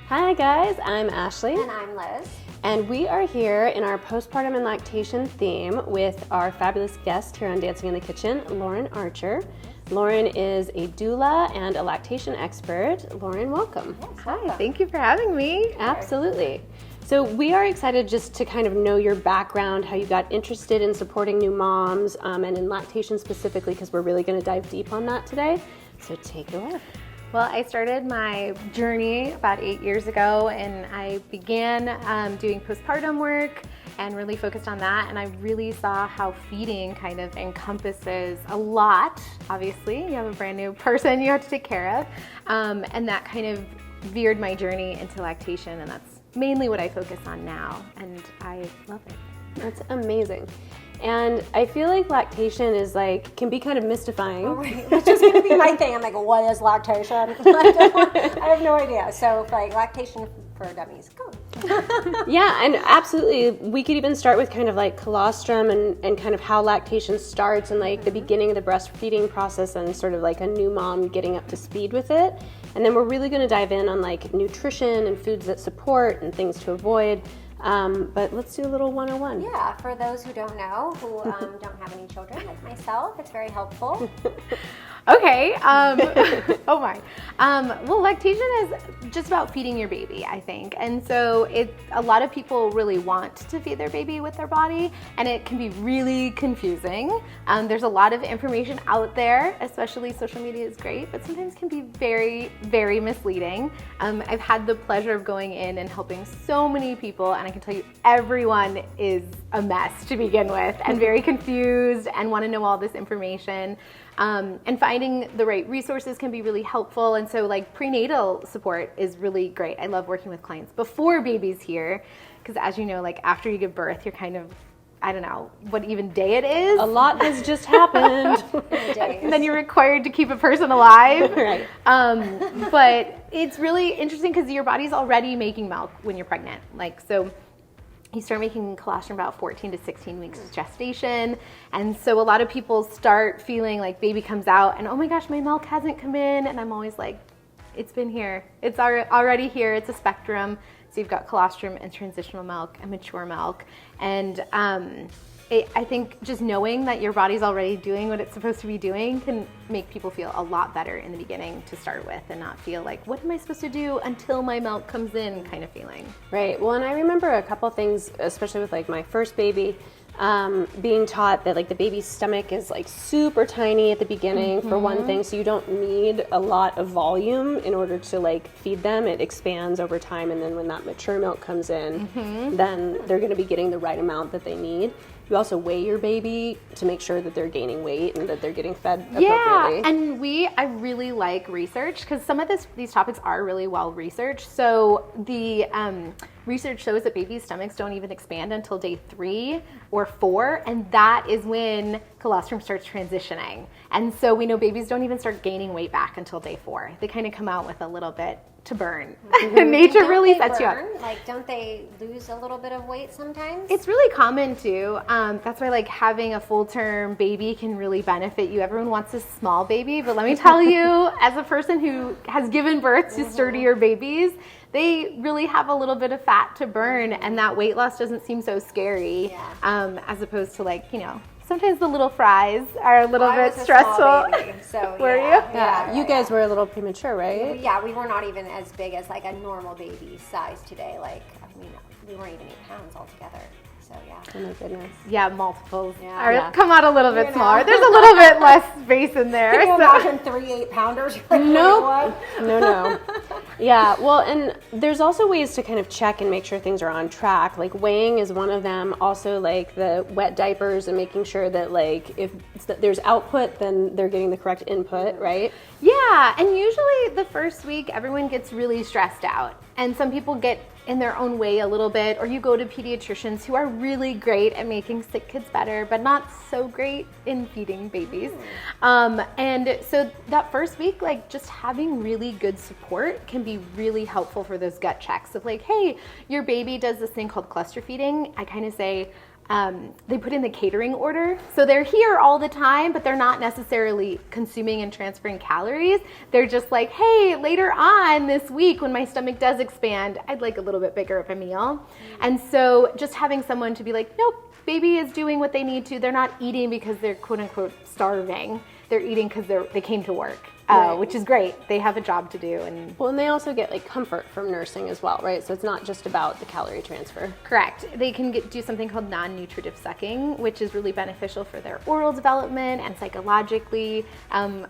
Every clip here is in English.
Hi guys, I'm Ashley. And I'm Liz. And we are here in our postpartum and lactation theme with our fabulous guest here on Dancing in the Kitchen, Lauren Archer. Lauren is a doula and a lactation expert. Lauren, welcome. Yes, Hi, thank you for having me. Absolutely. So we are excited just to kind of know your background, how you got interested in supporting new moms, and in lactation specifically, because we're really going to dive deep on that today. So take it away. Well, I started my journey about 8 years ago, and I began doing postpartum work and really focused on that. And I really saw how feeding kind of encompasses a lot. Obviously, you have a brand new person you have to take care of. And that kind of veered my journey into lactation, and that's mainly what I focus on now. And I love it. That's amazing. And I feel like lactation is can be kind of mystifying. Oh, right. That's just going to be my thing. I'm like, what is lactation? I have no idea. So lactation for dummies, go. Yeah, and absolutely. We could even start with kind of colostrum and kind of how lactation starts and the beginning of the breastfeeding process and sort of a new mom getting up to speed with it. And then we're really going to dive in on nutrition and foods that support and things to avoid. But let's do a little 101. Yeah, for those who don't know, who don't have any children like myself, it's very helpful. Okay. Oh my. Well, lactation is just about feeding your baby, I think. And so a lot of people really want to feed their baby with their body, and it can be really confusing. There's a lot of information out there, especially social media is great, but sometimes can be very, very misleading. I've had the pleasure of going in and helping so many people, and I can tell you everyone is a mess to begin with and very confused and want to know all this information. And finding the right resources can be really helpful. And so prenatal support is really great. I love working with clients before baby's here, because as you know, after you give birth, you're kind of, I don't know what even day it is. A lot has just happened. And then you're required to keep a person alive. Right. But it's really interesting because your body's already making milk when you're pregnant. So you start making colostrum about 14 to 16 weeks gestation. And so a lot of people start feeling like baby comes out and, oh my gosh, my milk hasn't come in. And I'm always like, it's been here. It's already here. It's a spectrum. So you've got colostrum and transitional milk and mature milk. And I think just knowing that your body's already doing what it's supposed to be doing can make people feel a lot better in the beginning to start with, and not feel like, what am I supposed to do until my milk comes in kind of feeling. Right. Well, and I remember a couple things, especially with my first baby, being taught that the baby's stomach is super tiny at the beginning for one thing, so you don't need a lot of volume in order to feed them. It expands over time, and then when that mature milk comes in, then they're going to be getting the right amount that they need. You also weigh your baby to make sure that they're gaining weight and that they're getting fed appropriately. Yeah, and I really like research, because some of these topics are really well researched. So the research shows that babies' stomachs don't even expand until day 3 or 4, and that is when colostrum starts transitioning. And so we know babies don't even start gaining weight back until day 4. They kind of come out with a little bit to burn. Nature really sets you up. Don't they lose a little bit of weight sometimes? It's really common too. That's why having a full-term baby can really benefit you. Everyone wants a small baby, but let me tell you, as a person who has given birth to sturdier babies, they really have a little bit of fat to burn, and that weight loss doesn't seem so scary, as opposed to sometimes the little fries are a little bit stressful. Baby, so were you? Yeah, you guys were a little premature, right? Yeah, we were not even as big as a normal baby size today. We weren't even 8 pounds altogether. So yeah. Oh my goodness. Yeah, multiples come out a little bit smaller. There's a little bit less space in there. Can you imagine 3 8-pounders? Nope. No. Yeah, well, and there's also ways to kind of check and make sure things are on track. Weighing is one of them. Also, the wet diapers and making sure that if there's output, then they're getting the correct input, right? Yeah, and usually the first week everyone gets really stressed out, and some people get in their own way a little bit, or you go to pediatricians who are really great at making sick kids better, but not so great in feeding babies. And so that first week, just having really good support can be really helpful for those gut checks of hey, your baby does this thing called cluster feeding. I kind of say, they put in the catering order. So they're here all the time, but they're not necessarily consuming and transferring calories. They're just like, hey, later on this week when my stomach does expand, I'd like a little bit bigger of a meal. And so just having someone to be like, nope, baby is doing what they need to. They're not eating because they're quote unquote starving. They're eating because they came to work. Which is great. They have a job to do. And they also get like comfort from nursing as well, right? So it's not just about the calorie transfer. Correct. They can do something called non-nutritive sucking, which is really beneficial for their oral development and psychologically.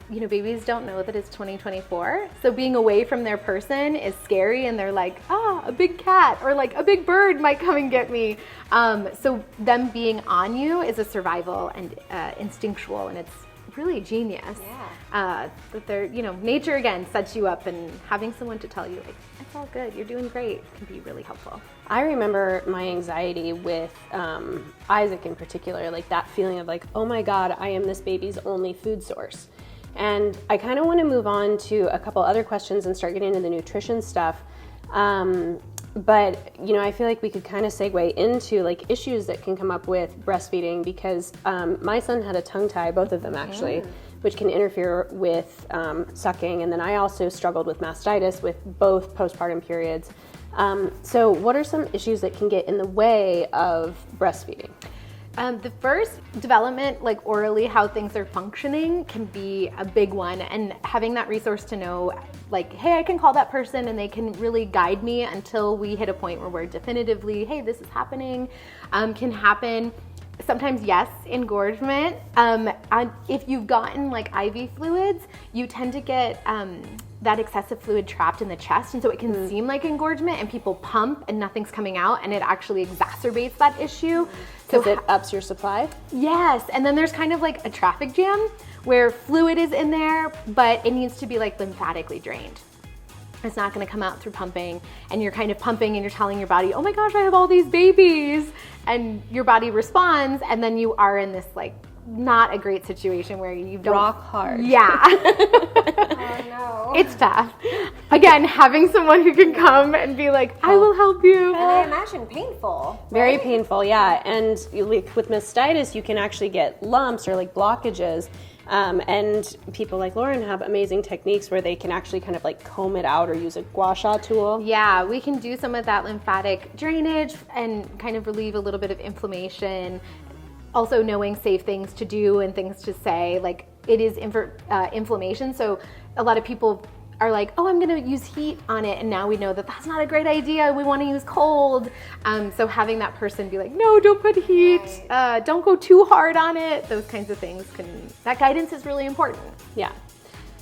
Babies don't know that it's 2024. So being away from their person is scary, and they're like, a big cat or like a big bird might come and get me. So them being on you is a survival and instinctual, and it's really genius. That they're, nature again sets you up, and having someone to tell you like, it's all good, you're doing great, can be really helpful. I remember my anxiety with Isaac in particular, like that feeling of like, oh my God, I am this baby's only food source. And I kind of want to move on to a couple other questions and start getting into the nutrition stuff. But I feel like we could kind of segue into like issues that can come up with breastfeeding, because my son had a tongue tie, both of them actually, which can interfere with sucking. And then I also struggled with mastitis with both postpartum periods. So what are some issues that can get in the way of breastfeeding? The first development, like orally, how things are functioning can be a big one, and having that resource to know, like, hey, I can call that person and they can really guide me until we hit a point where we're definitively, hey, this is happening, can happen. Sometimes, yes, engorgement. If you've gotten like IV fluids, you tend to get that excessive fluid trapped in the chest, and so it can seem like engorgement, and people pump and nothing's coming out, and it actually exacerbates that issue. Because it ups your supply? Yes, and then there's kind of like a traffic jam where fluid is in there, but it needs to be like lymphatically drained. It's not going to come out through pumping, and you're kind of pumping and you're telling your body, oh my gosh, I have all these babies, and your body responds, and then you are in this like not a great situation where you don't rock hard. Yeah. Oh no. It's tough. Again, having someone who can come and be like, I will help you. And I imagine painful. Very right? painful, yeah. And like with mastitis, you can actually get lumps or like blockages. And people like Lauren have amazing techniques where they can actually kind of like comb it out or use a gua sha tool. Yeah, we can do some of that lymphatic drainage and kind of relieve a little bit of inflammation. Also knowing safe things to do and things to say, like it is inflammation. So a lot of people are like, oh, I'm going to use heat on it. And now we know that that's not a great idea. We want to use cold. So having that person be like, no, don't put heat. Right. Don't go too hard on it. Those kinds of things that guidance is really important. Yeah.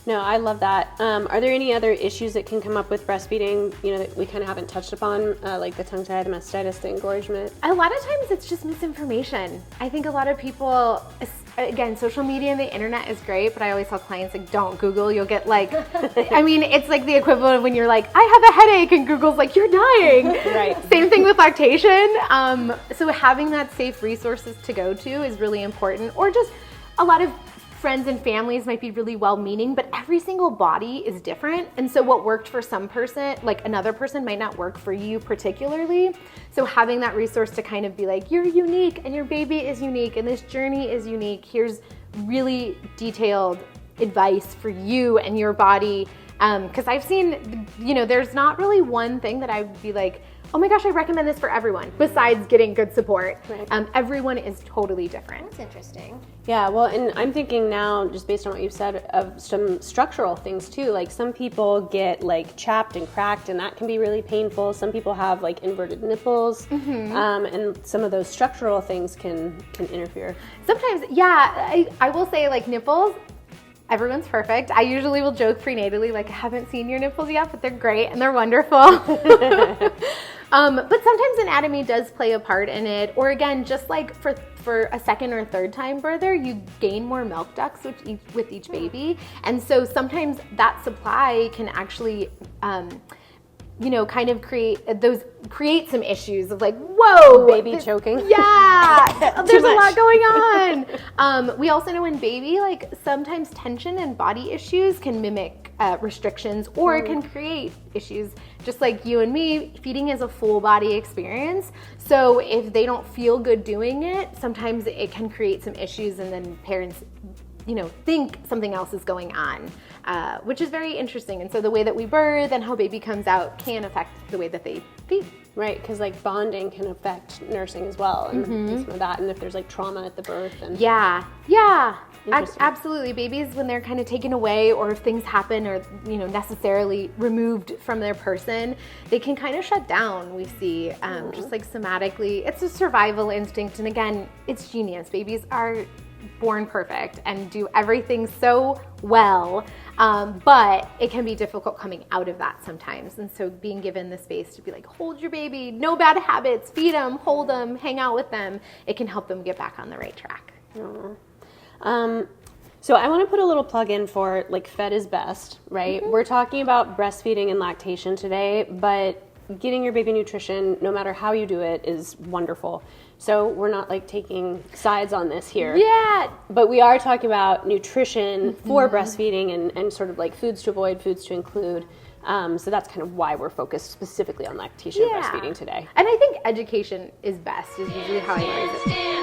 No, I love that. Are there any other issues that can come up with breastfeeding, that we kind of haven't touched upon, like the tongue tie, the mastitis, the engorgement? A lot of times it's just misinformation. I think a lot of people, again, social media and the internet is great, but I always tell clients, like, don't Google. You'll get like, it's like the equivalent of when you're like, I have a headache, and Google's like, you're dying. Right. Same thing with lactation. So having that safe resources to go to is really important. Or just a lot of friends and families might be really well-meaning, but every single body is different. And so what worked for some person, like another person, might not work for you particularly. So having that resource to kind of be like, you're unique and your baby is unique and this journey is unique. Here's really detailed advice for you and your body. Because I've seen, there's not really one thing that I would be like, oh my gosh, I recommend this for everyone, besides getting good support. Right. Everyone is totally different. That's interesting. Yeah, well, and I'm thinking now, just based on what you've said, of some structural things too. Like some people get like chapped and cracked, and that can be really painful. Some people have like inverted nipples, and some of those structural things can interfere. Sometimes, yeah, I will say like nipples, everyone's perfect. I usually will joke prenatally, like, I haven't seen your nipples yet, but they're great and they're wonderful. But sometimes anatomy does play a part in it. Or again, just like for a second or third time birther, you gain more milk ducts with each baby. And so sometimes that supply can actually, kind of create some issues of like, whoa, Baby choking. Yeah, there's a much. lot going on. We also know in baby, like sometimes tension and body issues can mimic restrictions, or it can create issues. Just like you and me, feeding is a full body experience. So if they don't feel good doing it, sometimes it can create some issues, and then parents, think something else is going on, which is very interesting. And so the way that we birth and how baby comes out can affect the way that they feed. Right, because like bonding can affect nursing as well, and some of that, and if there's like trauma at the birth. And Absolutely. Babies, when they're kind of taken away, or if things happen or necessarily removed from their person, they can kind of shut down. We see just like somatically, it's a survival instinct, and again, it's genius. Babies are born perfect and do everything so well, but it can be difficult coming out of that sometimes. And so being given the space to be like, hold your baby, no bad habits, feed them, hold them, hang out with them, it can help them get back on the right track. So I want to put a little plug in for like Fed is Best, right? We're talking about breastfeeding and lactation today, but getting your baby nutrition, no matter how you do it, is wonderful. So we're not like taking sides on this here. Yeah. But we are talking about nutrition for breastfeeding and sort of like foods to avoid, foods to include. So that's kind of why we're focused specifically on lactation and breastfeeding today. And I think education is best, is usually how I phrase it.